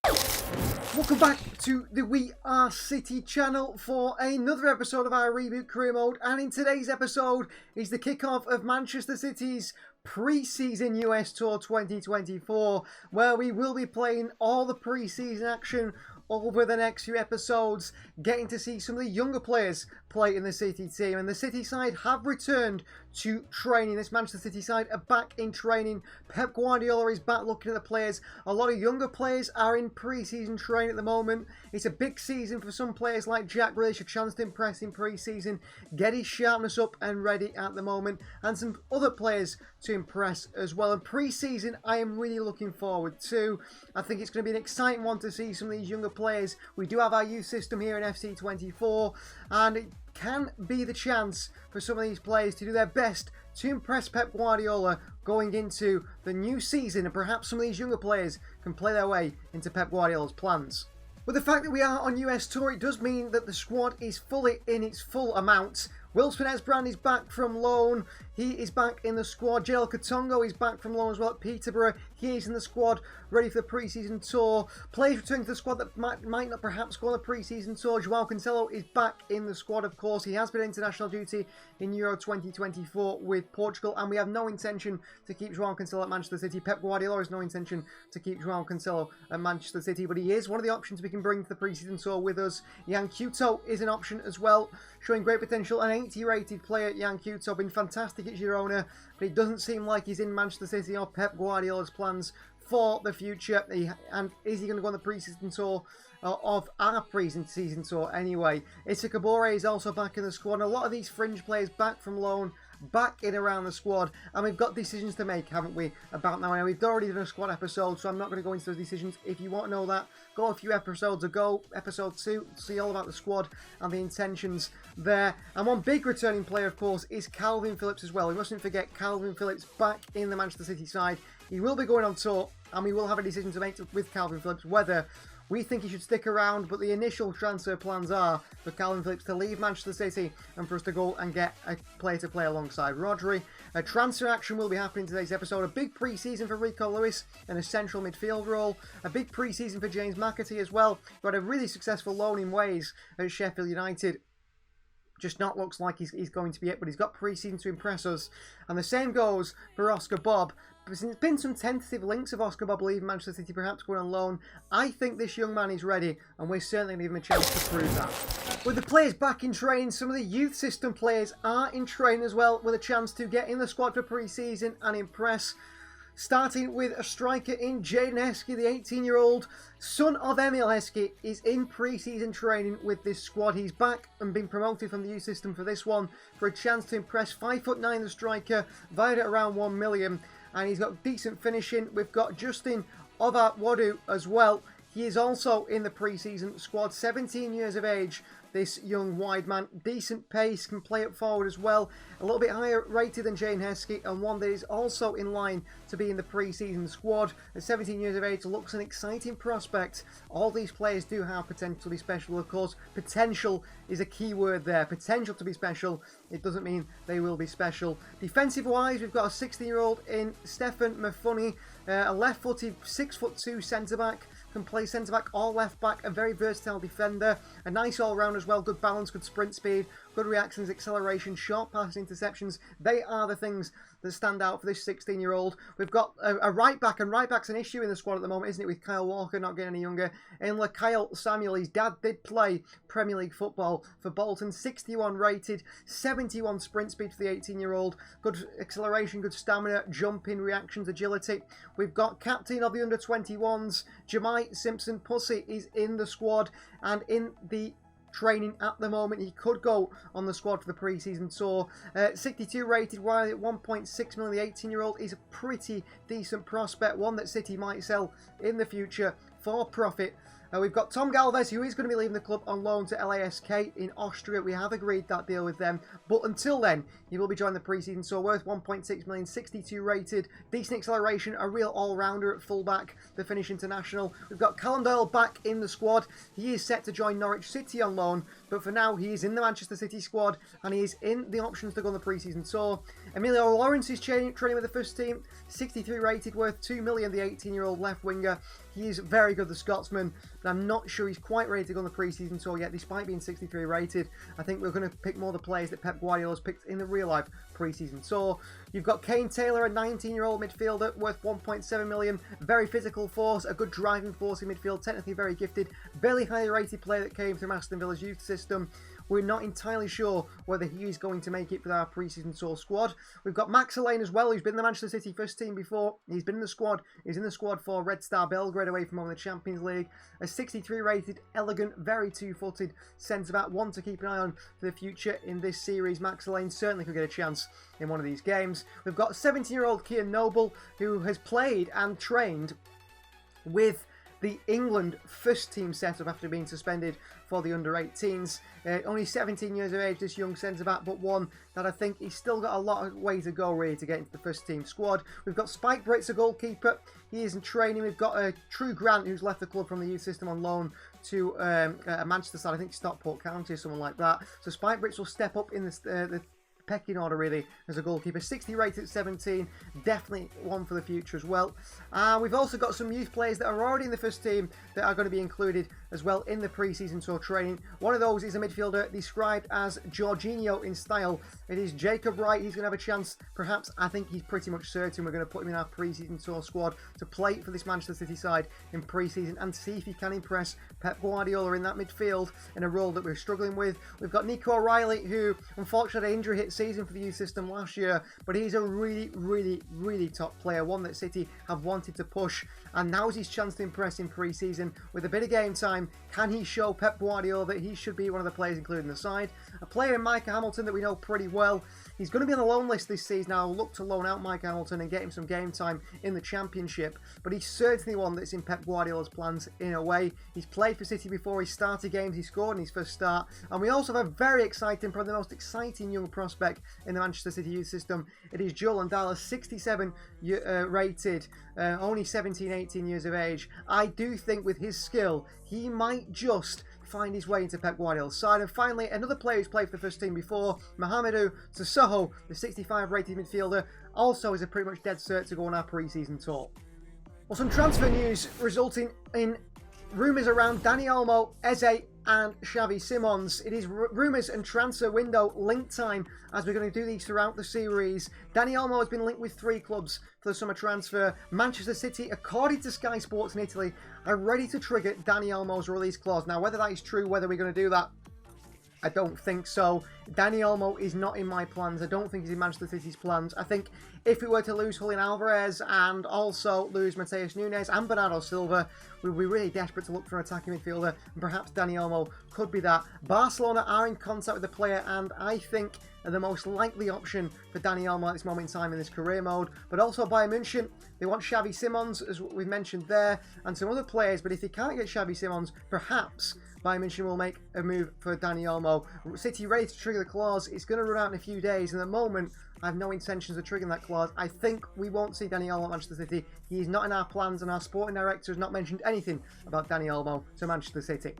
Welcome back to the We Are City channel for another episode of our Reboot Career Mode, and in today's episode is the kickoff of Manchester City's pre-season US Tour 2024, where we will be playing all the pre-season action over the next few episodes, getting to see some of the younger players play in the City team. And the City side have returned to training. This Manchester City side are back in training. Pep Guardiola is back looking at the players. A lot of younger players are in pre-season training at the moment. It's a big season for some players like Jack Grealish, a chance to impress in pre-season, get his sharpness up and ready at the moment, and some other players to impress as well. And pre-season I am really looking forward to. I think it's going to be an exciting one to see some of these younger players. We do have our youth system here in FC24, and it can be the chance for some of these players to do their best to impress Pep Guardiola going into the new season, and perhaps some of these younger players can play their way into Pep Guardiola's plans. With the fact that we are on US Tour, it does mean that the squad is fully in its full amount. Wilson Esbrand is back from loan. He is back in the squad. Jael Katongo is back from loan as well at Peterborough. He is in the squad, ready for the pre-season tour. Players returning to the squad that might not perhaps go on the pre-season tour. Joao Cancelo is back in the squad, of course. He has been international duty in Euro 2024 with Portugal, and we have no intention to keep Joao Cancelo at Manchester City. Pep Guardiola has no intention to keep Joao Cancelo at Manchester City, but he is one of the options we can bring to the pre-season tour with us. Jan Couto is an option as well, showing great potential. An 80 rated player, Jan Couto, been fantastic at Girona, but it doesn't seem like he's in Manchester City or Pep Guardiola's plans for the future. And is he going to go on the pre-season tour of our pre-season tour anyway? Issa Kabore is also back in the squad, and a lot of these fringe players back from loan, back in around the squad, and we've got decisions to make, haven't we, about now? We've already done a squad episode, so I'm not going to go into those decisions. If you want to know that, go a few episodes ago, episode 2, see all about the squad and the intentions there. And one big returning player, of course, is Calvin Phillips as well. We mustn't forget Calvin Phillips back in the Manchester City side. He will be going on tour, and we will have a decision to make with Calvin Phillips, whether we think he should stick around, but the initial transfer plans are for Calvin Phillips to leave Manchester City and for us to go and get a player to play alongside Rodri. A transfer action will be happening in today's episode. A big pre-season for Rico Lewis in a central midfield role. A big pre-season for James McAtee as well, who had a really successful loan in Wales at Sheffield United. Just not looks like he's going to be it, but he's got pre-season to impress us. And the same goes for Oscar Bob. There's been some tentative links of Oscar Bob leaving Manchester City, perhaps going on loan. I think this young man is ready, and we're certainly going to give him a chance to prove that. With the players back in training, some of the youth system players are in training as well, with a chance to get in the squad for pre-season and impress. Starting with a striker in Jaden Heskey, the 18-year-old son of Emil Heskey, is in pre-season training with this squad. He's back and been promoted from the youth system for this one, for a chance to impress. 5'9", the striker, valued at around 1 million, and he's got decent finishing. We've got Justin Ovatwadu as well. He is also in the pre-season squad, 17 years of age. This young wide man, decent pace, can play up forward as well. A little bit higher rated than Jane Heskey, and one that is also in line to be in the pre-season squad. At 17 years of age, looks an exciting prospect. All these players do have potential to be special, of course. Potential is a key word there. Potential to be special. It doesn't mean they will be special. Defensive-wise, we've got a 16-year-old in Stefan Mafuni, a left-footed 6'2" centre-back. Can play centre-back or left-back, a very versatile defender, a nice all-round as well, good balance, good sprint speed, good reactions, acceleration, short passes, interceptions. They are the things that stand out for this 16-year-old. We've got a right-back, and right-back's an issue in the squad at the moment, isn't it, with Kyle Walker not getting any younger. And Kyle Samuel, his dad did play Premier League football for Bolton, 61 rated, 71 sprint speed for the 18-year-old, good acceleration, good stamina, jumping, reactions, agility. We've got captain of the under-21s, Jemai Simpson Pussy, is in the squad and in the training at the moment. He could go on the squad for the pre-season tour. 62 rated, while at 1.6 million, the 18-year-old is a pretty decent prospect, one that City might sell in the future for profit. We've got Tom Galvez, who is going to be leaving the club on loan to LASK in Austria. We have agreed that deal with them. But until then, he will be joining the pre-season. So worth 1.6 million, 62 rated, decent acceleration, a real all-rounder at fullback, the Finnish international. We've got Callum Doyle back in the squad. He is set to join Norwich City on loan, but but for now he is in the Manchester City squad and he is in the options to go on the pre-season tour. Emilio Lawrence is training with the first team, 63 rated, worth 2 million, the 18-year-old left winger. He is very good, the Scotsman, but I'm not sure he's quite ready to go on the pre-season tour yet, despite being 63 rated. I think we're going to pick more of the players that Pep Guardiola's picked in the real-life pre-season tour. You've got Kane Taylor, a 19-year-old midfielder, worth 1.7 million, very physical force, a good driving force in midfield, technically very gifted, very highly rated player that came from Aston Villa's youth system. We're not entirely sure whether he is going to make it with our pre-season tour squad. We've got Max Lane as well, who's been in the Manchester City first team before. He's been in the squad. He's in the squad for Red Star Belgrade away from home in the Champions League. A 63 rated, elegant, very two-footed centre-back, one to keep an eye on for the future in this series. Max Lane certainly could get a chance in one of these games. We've got 17-year-old Kian Noble, who has played and trained with the England first team setup after being suspended for the under-18s. Only 17 years of age, this young centre-back, but one that I think he's still got a lot of way to go really to get into the first team squad. We've got Spike Britz, a goalkeeper. He is in training. We've got True Grant, who's left the club from the youth system on loan to a Manchester side, I think Stockport County or someone like that. So Spike Britz will step up in the pecking order really as a goalkeeper. 60 rated at 17, definitely one for the future as well. We've also got some youth players that are already in the first team that are going to be included as well in the pre-season tour training. One of those is a midfielder described as Jorginho in style. It is Jacob Wright. He's going to have a chance, perhaps. I think he's pretty much certain we're going to put him in our pre-season tour squad to play for this Manchester City side in pre-season and see if he can impress Pep Guardiola in that midfield in a role that we're struggling with. We've got Nico O'Reilly, who unfortunately had an injury hit season for the youth system last year, but he's a really top player, one that City have wanted to push, and now's his chance to impress in pre-season with a bit of game time. Can he show Pep Guardiola that he should be one of the players included in the side? A player in Micah Hamilton that we know pretty well. He's going to be on the loan list this season. I'll look to loan out Micah Hamilton and get him some game time in the Championship, but he's certainly one that's in Pep Guardiola's plans in a way. He's played for City before. He started games, he scored in his first start, and we also have a very exciting, probably the most exciting young prospect in the Manchester City youth system. It is Joli, 67 rated, only 17-18 years of age. I do think with his skill he might just find his way into Pep Guardiola's side. And finally, another player who's played for the first team before, Mohamedou Sissoko, the 65 rated midfielder, also is a pretty much dead cert to go on our pre-season tour. Well, some transfer news resulting in rumours around Dani Olmo, Eze and Xavi Simons. It is rumours and transfer window link time as we're going to do these throughout the series. Dani Olmo has been linked with 3 clubs for the summer transfer. Manchester City, according to Sky Sports in Italy, are ready to trigger Dani Olmo's release clause. Now, whether that is true, whether we're going to do that, I don't think so. Dani Olmo is not in my plans. I don't think he's in Manchester City's plans. I think if we were to lose Julian Alvarez and also lose Mateus Nunes and Bernardo Silva, we'd be really desperate to look for an attacking midfielder, and perhaps Dani Olmo could be that. Barcelona are in contact with the player, and I think are the most likely option for Dani Olmo at this moment in time in this career mode. But also Bayern München, they want Xavi Simons, as we've mentioned there, and some other players. But if they can't get Xavi Simons, perhaps Bayern München will make a move for Dani Olmo. City ready to trigger the clause. It's going to run out in a few days, and at the moment I have no intentions of triggering that clause. I think we won't see Dani Olmo at Manchester City. He is not in our plans, and our sporting director has not mentioned anything about Dani Olmo to Manchester City.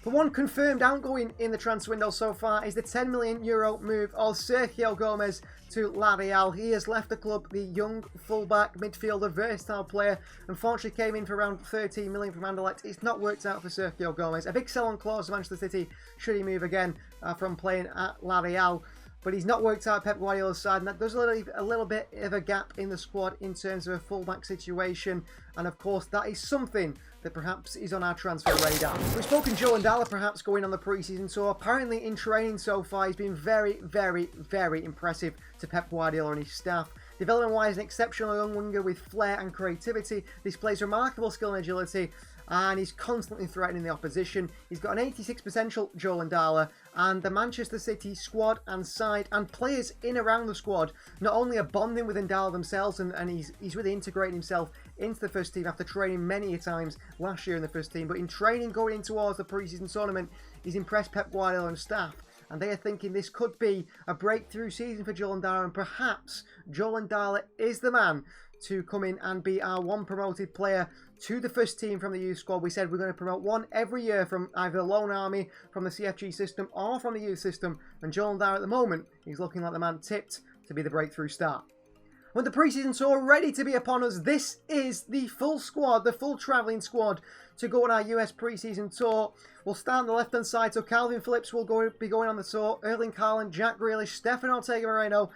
The one confirmed outgoing in the transfer window so far is the €10 million move of Sergio Gomez to La Real. He has left the club, the young fullback, midfielder, versatile player. Unfortunately came in for around 13 million from Anderlecht. It's not worked out for Sergio Gomez. A big sell-on clause to Manchester City should he move again from playing at La Real. But he's not worked out at Pep Guardiola's side, and that does leave a little bit of a gap in the squad in terms of a fullback situation. And of course, that is something that perhaps is on our transfer radar. We've spoken Joli perhaps going on the pre-season tour. Apparently in training so far, he's been very impressive to Pep Guardiola and his staff. Development-wise, an exceptional young winger with flair and creativity. Displays remarkable skill and agility, and he's constantly threatening the opposition. He's got an 86 potential, Joli, and the Manchester City squad and side and players in around the squad not only are bonding with Ndala themselves, and he's really integrating himself into the first team after training many times last year in the first team, but in training going in towards the pre-season tournament, he's impressed Pep Guardiola and staff, and they are thinking this could be a breakthrough season for Joli, and perhaps Joli is the man to come in and be our one promoted player to the first team from the youth squad. We said we're going to promote one every year from either the Lone Army, from the CFG system, or from the youth system. And Joli at the moment, he's looking like the man tipped to be the breakthrough star. With the preseason tour ready to be upon us, this is the full squad, the full travelling squad to go on our US preseason tour. We'll start on the left-hand side, so Calvin Phillips will be going on the tour, Erling Haaland, Jack Grealish, Stefan Ortega-Moreno,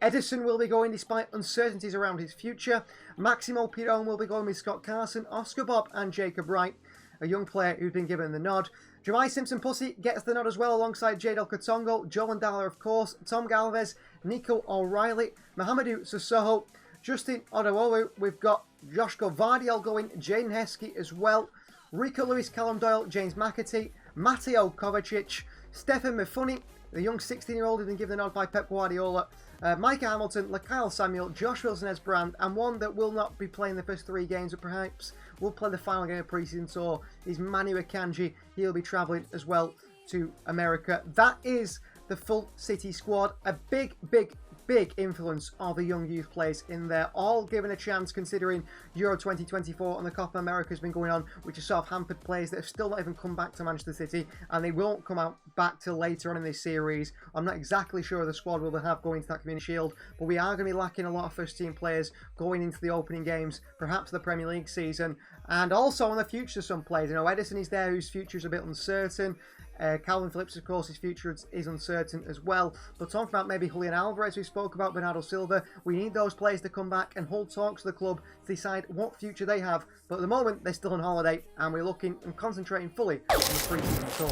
Ederson will be going despite uncertainties around his future. Maximo Piron will be going with Scott Carson, Oscar Bob and Jacob Wright, a young player who's been given the nod. Jemai Simpson-Pussy gets the nod as well alongside Jadel Katongo, Joel Ndala of course, Tom Galvez, Nico O'Reilly, Mohamedou Sissoko, Justin Odowowu. We've got Joshko Vardiel going, Jaden Heskey as well, Rico Lewis, Callum Doyle, James McAtee, Mateo Kovacic, Stefan Mifuni, the young 16-year-old who's been given the nod by Pep Guardiola, Micah Hamilton, Lykyle Samuel, Josh Wilson-Esbrand, and one that will not be playing the first 3 games, but perhaps will play the final game of pre-season tour, is Manu Akanji. He'll be travelling as well to America. That is the full City squad. A big influence of the young youth players in there, all given a chance considering Euro 2024 and the Copa America has been going on, which has sort of hampered players that have still not even come back to Manchester City, and they won't come out back till later on in this series. I'm not exactly sure the squad we'll have going to that Community Shield, but we are going to be lacking a lot of first team players going into the opening games, perhaps the Premier League season, and also on the future of some players. You know, Ederson is there, whose future is a bit uncertain. Calvin Phillips, of course, his future is uncertain as well. But talking about maybe Julian Alvarez, we spoke about Bernardo Silva, we need those players to come back and hold talks to the club to decide what future they have. But at the moment, they're still on holiday, and we're looking and concentrating fully on the pre-season tour.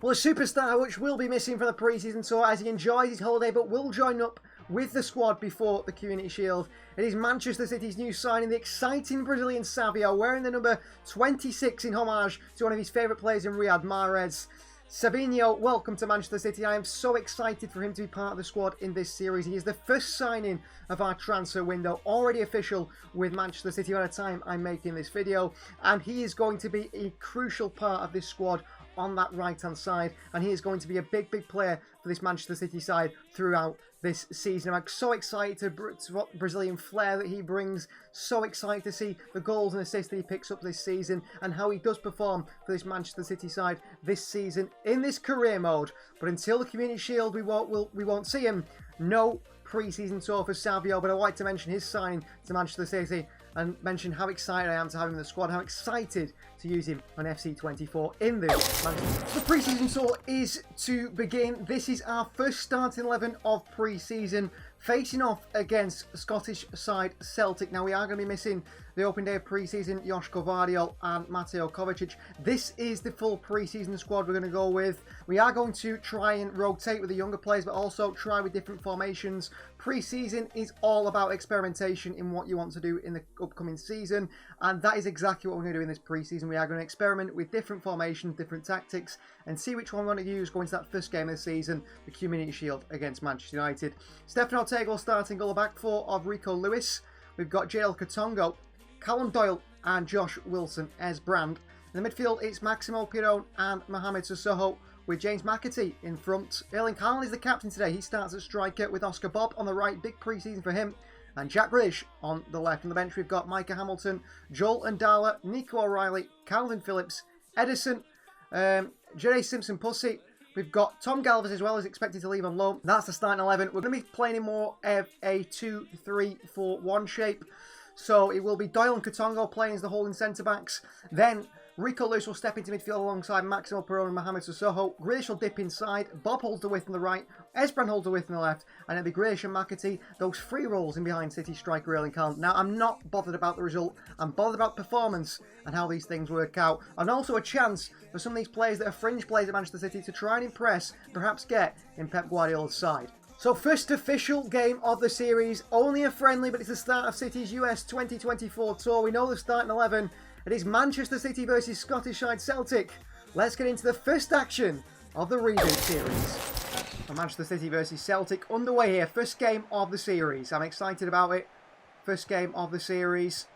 Well, a superstar which will be missing from the pre-season tour as he enjoys his holiday, but will join up with the squad before the Community Shield. It is Manchester City's new signing, the exciting Brazilian Savio, wearing the number 26 in homage to one of his favourite players in Riyad Mahrez. Savinho, welcome to Manchester City. I am so excited for him to be part of the squad in this series. He is the first signing of our transfer window, already official with Manchester City by the time I'm making this video, and he is going to be a crucial part of this squad on that right-hand side, and he is going to be a big player for this Manchester City side throughout this season. I'm so excited to what Brazilian flair that he brings, so excited to see the goals and assists that he picks up this season and how he does perform for this Manchester City side this season in this career mode. But until the Community Shield, we won't see him. No pre-season tour for Savio, but I'd like to mention his sign to Manchester City and mention how excited I am to have him in the squad, how excited to use him on FC24 in the Manchester. The pre-season tour is to begin. This is our first starting 11 of pre-season, facing off against Scottish side Celtic. Now, we are going to be missing the open day of pre-season, Joshko Vardiel and Mateo Kovacic. This is the full pre-season squad we're going to go with. We are going to try and rotate with the younger players, but also try with different formations. Pre-season is all about experimentation in what you want to do in the upcoming season, and that is exactly what we're going to do in this pre-season. We are going to experiment with different formations, different tactics, and see which one we want to use going to that first game of the season, the Community Shield against Manchester United. Stefan Ortega will start in goal, back four of Rico Lewis. We've got Jadel Katongo, Callum Doyle and Josh Wilson-Esbrand. In the midfield, it's Maximo Piron and Mohamed Sissoko, with James McAtee in front. Erling Haaland is the captain today. He starts at striker with Oscar Bob on the right. Big pre-season for him. And Jack Grealish on the left. On the bench, we've got Micah Hamilton, Joel Ndala, Nico O'Reilly, Calvin Phillips, Ederson, Joli Simpson-Pussy. We've got Tom Galvez as well, as expected to leave on loan. That's the starting 11. We're going to be playing in more of a 2-3-4-1 shape. So it will be Doyle and Katongo playing as the holding centre-backs. Then Rico Lewis will step into midfield alongside Maximo Perron and Mohamed Sissoko. Grealish will dip inside. Bob holds the width on the right. Esbrand holds the width on the left. And it'll be Grealish and McAtee, those free rolls in behind City striker Erling Haaland. Now, I'm not bothered about the result. I'm bothered about performance and how these things work out. And also a chance for some of these players that are fringe players at Manchester City to try and impress, perhaps get in Pep Guardiola's side. So first official game of the series, only a friendly, but it's the start of City's US 2024 tour. We know the starting 11. It is Manchester City versus Scottish side Celtic. Let's get into the first action of the Reboot Series. And Manchester City versus Celtic underway here. First game of the series. I'm excited about it. First game of the series.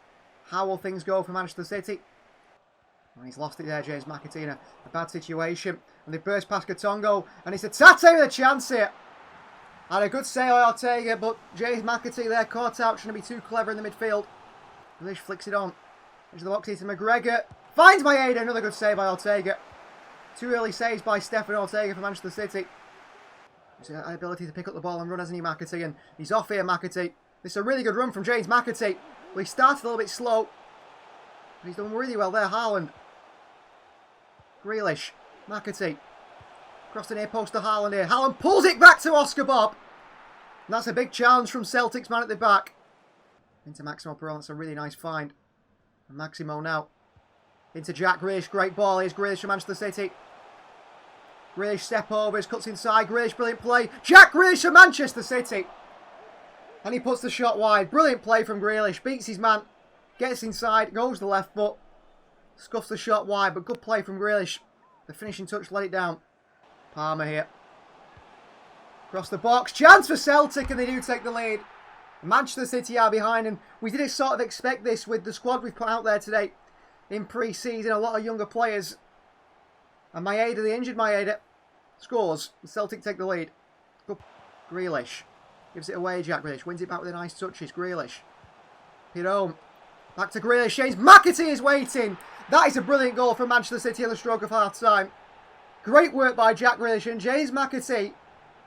How will things go for Manchester City? Well, he's lost it there, James McAtee, in a bad situation. And they burst past Katongo. And it's a Tate with a chance here. Had a good save by Ortega, but James McAtee there caught out, trying to be too clever in the midfield. Grealish flicks it on. Into the box here to McGregor. Finds Maeda. Another good save by Ortega. 2 early saves by Stefan Ortega for Manchester City. He's got the ability to pick up the ball and run, hasn't he, McAtee? And he's off here, McAtee. This is a really good run from James McAtee. Well, he started a little bit slow. But he's done really well there. Haaland. Grealish. McAtee. Across the near post to Haaland here. Haaland pulls it back to Oscar Bob. And that's a big challenge from Celtic's man at the back. Into Maximo Peron. That's a really nice find. And Maximo now. Into Jack Grealish. Great ball. Here's Grealish from Manchester City. Grealish step overs. Cuts inside. Grealish. Brilliant play. Jack Grealish from Manchester City. And he puts the shot wide. Brilliant play from Grealish. Beats his man. Gets inside. Goes the left foot. Scuffs the shot wide. But good play from Grealish. The finishing touch let it down. Palmer here. Across the box. Chance for Celtic, and they do take the lead. Manchester City are behind, and we did sort of expect this with the squad we've put out there today in pre-season. A lot of younger players. And Maeda, the injured Maeda, scores. Celtic take the lead. Good. Grealish. Gives it away, Jack Grealish. Wins it back with a nice touch. It's Grealish. Pirone. Back to Grealish. James McAtee is waiting. That is a brilliant goal from Manchester City at the stroke of half-time. Great work by Jack Grealish, and James McAtee,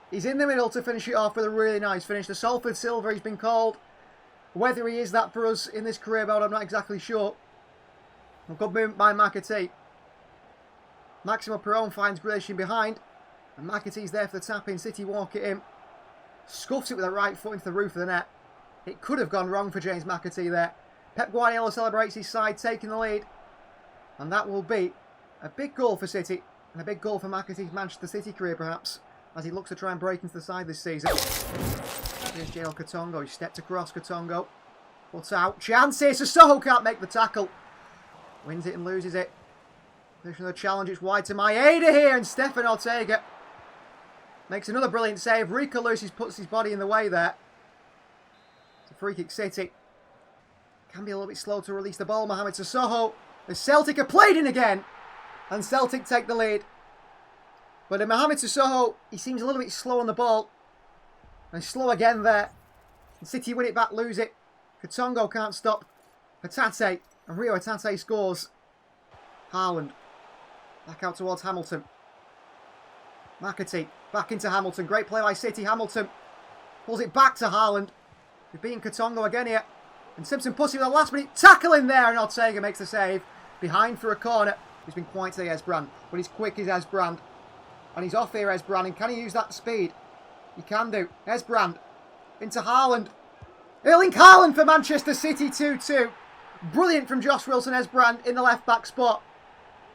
he's in the middle to finish it off with a really nice finish. The Salford Silver he's been called. Whether he is that for us in this career mode, I'm not exactly sure. A good movement by McAtee. Maximo Peron finds Grealish in behind, and McAtee's there for the tap-in. City walk it in. Scuffs it with the right foot into the roof of the net. It could have gone wrong for James McAtee there. Pep Guardiola celebrates his side, taking the lead. And that will be a big goal for City. And a big goal for McAtee's Manchester City career, perhaps, as he looks to try and break into the side this season. Here's JL Katongo. He stepped across Katongo. Puts out. Chance here. Sissoko can't make the tackle. Wins it and loses it. There's another challenge. It's wide to Maeda here. And Stefan Ortega makes another brilliant save. Rico Lewis puts his body in the way there. It's a free kick City. Can be a little bit slow to release the ball. Mohamed Sissoko. The Celtic are played in again. And Celtic take the lead. But Mohamed Sissoko, he seems a little bit slow on the ball. And slow again there. And City win it back, lose it. Katongo can't stop Hatate. And Rio Hatate scores. Haaland. Back out towards Hamilton. McAtee. Back into Hamilton. Great play by City. Hamilton pulls it back to Haaland. We're beating Katongo again here. And Simpson puts it with a last minute tackle in there. And Ortega makes the save. Behind for a corner. He's been quiet today, Esbrand, but he's quick as Esbrand. And he's off here, Esbrand, and can he use that speed? He can do. Esbrand into Haaland. Erling Haaland for Manchester City, 2-2. Brilliant from Josh Wilson, Esbrand in the left-back spot.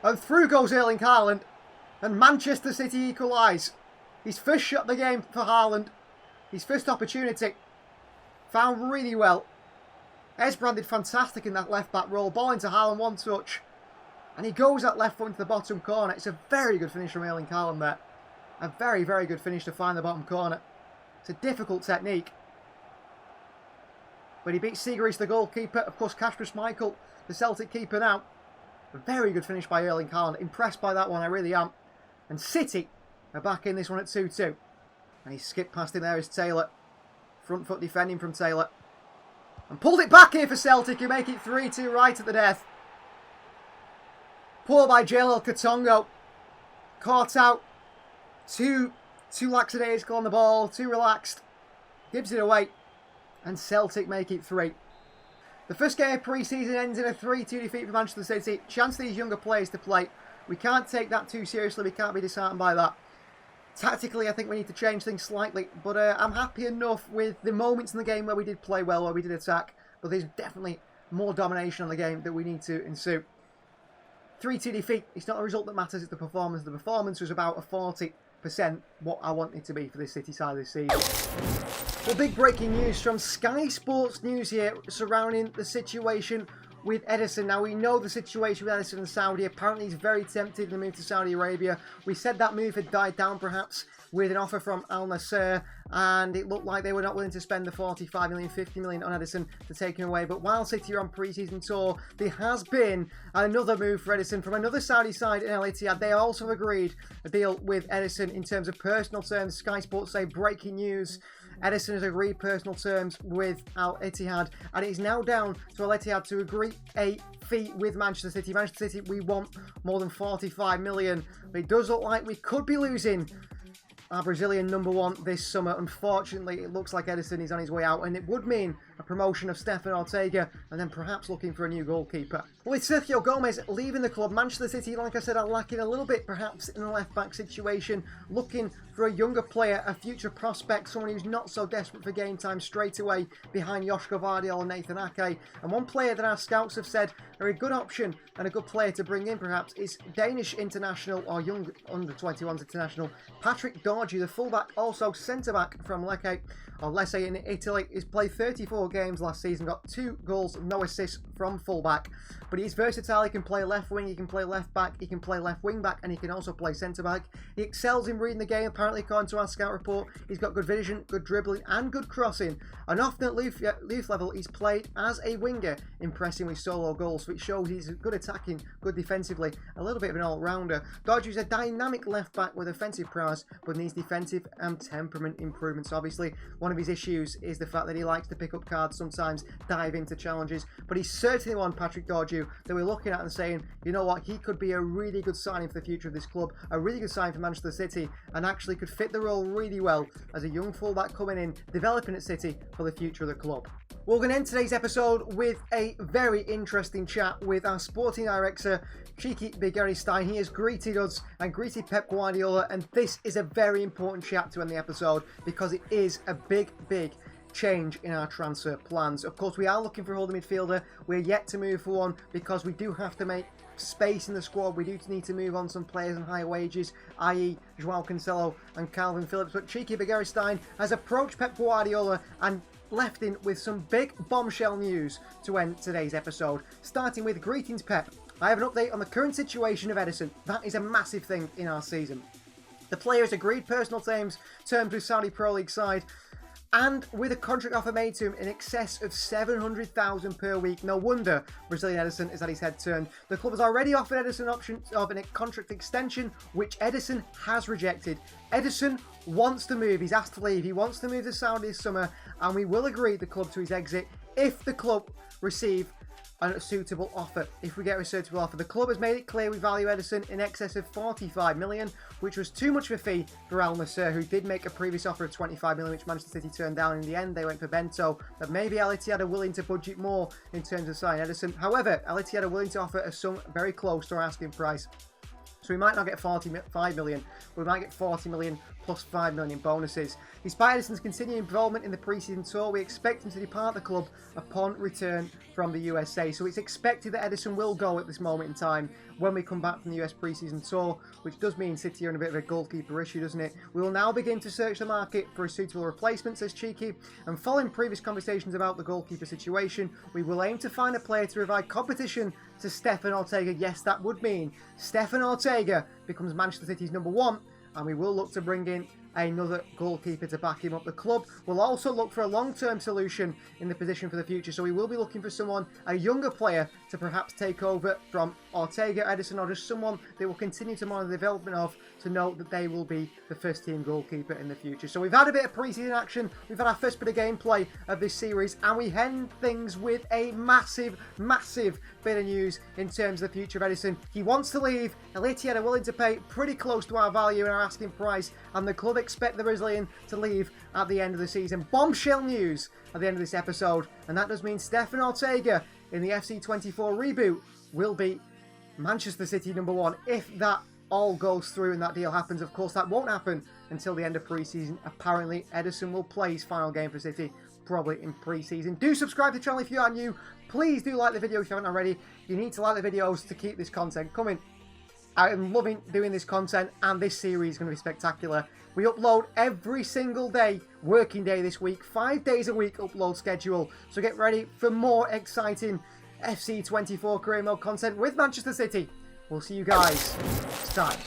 And through goes Erling Haaland. And Manchester City equalise. His first shot of the game for Haaland. His first opportunity. Found really well. Esbrand did fantastic in that left-back role. Ball into Haaland, one touch. And he goes that left foot into the bottom corner. It's a very good finish from Erling Haaland there. A very, very good finish to find the bottom corner. It's a difficult technique. But he beats Sigurds, the goalkeeper. Of course, Kasper Schmeichel, the Celtic keeper now. A very good finish by Erling Haaland. Impressed by that one, I really am. And City are back in this one at 2-2. And he skipped past him there is Taylor. Front foot defending from Taylor. And pulled it back here for Celtic, who make it 3-2 right at the death. Pulled by JL Katongo. Caught out. Too lackadaisical on the ball. Too relaxed. Gives it away. And Celtic make it 3. The first game of pre-season ends in a 3-2 defeat for Manchester City. Chance for these younger players to play. We can't take that too seriously. We can't be disheartened by that. Tactically, I think we need to change things slightly. But I'm happy enough with the moments in the game where we did play well, where we did attack. But there's definitely more domination on the game that we need to ensue. 3-2 defeat, it's not the result that matters, it's the performance. The performance was about a 40% what I want it to be for this City side this season. Well, big breaking news from Sky Sports News here surrounding the situation with Ederson. Now, we know the situation with Ederson in Saudi. Apparently, he's very tempted to move to Saudi Arabia. We said that move had died down, perhaps, with an offer from Al Nassr, and it looked like they were not willing to spend the 45 million, 50 million on Ederson to take him away. But while City are on pre-season tour, there has been another move for Ederson from another Saudi side in Al Ittihad. They also agreed a deal with Ederson in terms of personal terms. Sky Sports say breaking news. Ederson has agreed personal terms with Al Ittihad, and it is now down to Al Ittihad to agree a fee with Manchester City. Manchester City, we want more than 45 million, but it does look like we could be losing our Brazilian number one this summer. Unfortunately, it looks like Ederson is on his way out, and it would mean a promotion of Stefan Ortega and then perhaps looking for a new goalkeeper. With Sergio Gomez leaving the club, Manchester City, like I said, are lacking a little bit perhaps in the left-back situation, looking for a younger player, a future prospect, someone who's not so desperate for game time straight away behind Joško Vardiol and Nathan Ake. And one player that our scouts have said are a good option and a good player to bring in perhaps is Danish international or young under-21s international Patrick Dorgu, the fullback, also centre-back from Lecce in Italy. He's played 34 games last season, got 2 goals, no assists from fullback. But he's versatile. He can play left wing, he can play left back, he can play left wing back, and he can also play centre back. He excels in reading the game, apparently, according to our scout report. He's got good vision, good dribbling, and good crossing. And often at youth level, he's played as a winger, impressing with solo goals, which shows he's good attacking, good defensively, a little bit of an all-rounder. Dorgu's a dynamic left back with offensive prowess, but needs defensive and temperament improvements. Obviously, one of his issues is the fact that he likes to pick up cards, sometimes dive into challenges, but he's certainly one, Patrick Dorgu, that we're looking at and saying, you know what, he could be a really good signing for the future of this club, a really good signing for Manchester City, and actually could fit the role really well as a young fullback coming in, developing at City for the future of the club. We're going to end today's episode with a very interesting chat with our sporting director, Cheeky Begiristain. He has greeted us and greeted Pep Guardiola, and this is a very important chat to end the episode because it is a big change in our transfer plans. Of course, we are looking for a holding midfielder. We're yet to move for one because we do have to make space in the squad. We do need to move on some players on higher wages, i.e. Joao Cancelo and Calvin Phillips. But Cheeky Begiristain has approached Pep Guardiola and left in with some big bombshell news to end today's episode. Starting with greetings, Pep. I have an update on the current situation of Ederson. That is a massive thing in our season. The player has agreed personal terms with Saudi Pro League side, and with a contract offer made to him in excess of $700,000 per week. No wonder Brazilian Ederson is at his head turned. The club has already offered Ederson options of a contract extension, which Ederson has rejected. Ederson wants to move. He's asked to leave. He wants to move to Saudi this summer, and we will agree the club to his exit if the club receive a suitable offer. If we get a suitable offer, the club has made it clear we value Ederson in excess of 45 million, which was too much of a fee for Al Nassr, who did make a previous offer of 25 million, which Manchester City turned down. In the end, they went for Bento, but maybe Al Ittihad are willing to budget more in terms of signing Ederson. However, Al Ittihad are willing to offer a sum very close to our asking price. So we might not get 45 million, we might get 40 million plus 5 million bonuses. Despite Ederson's continuing involvement in the pre-season tour, we expect him to depart the club upon return from the USA. So it's expected that Ederson will go at this moment in time when we come back from the US pre-season tour, which does mean City are in a bit of a goalkeeper issue, doesn't it? We will now begin to search the market for a suitable replacement, says Cheeky, and following previous conversations about the goalkeeper situation, we will aim to find a player to provide competition to Stefan Ortega. Yes, that would mean Stefan Ortega becomes Manchester City's number one, and we will look to bring in another goalkeeper to back him up. The club will also look for a long-term solution in the position for the future, so we will be looking for someone, a younger player, to perhaps take over from Ortega, Ederson, or just someone they will continue to monitor the development of to know that they will be the first-team goalkeeper in the future. So we've had a bit of pre-season action, we've had our first bit of gameplay of this series, and we end things with a massive bit of news in terms of the future of Ederson. He wants to leave. Al Ittihad are willing to pay pretty close to our value and our asking price, and the club expect the Brazilian to leave at the end of the season. Bombshell news at the end of this episode, and that does mean Stefan Ortega in the FC24 reboot will be Manchester City number one if that all goes through and that deal happens. Of course, that won't happen until the end of pre-season. Apparently, Ederson will play his final game for City probably in pre-season. Do subscribe to the channel if you are new. Please do like the video if you haven't already. You need to like the videos to keep this content coming. I am loving doing this content, and this series is going to be spectacular. We upload every single day, working day this week, 5 days a week upload schedule. So get ready for more exciting FC24 career mode content with Manchester City. We'll see you guys next time.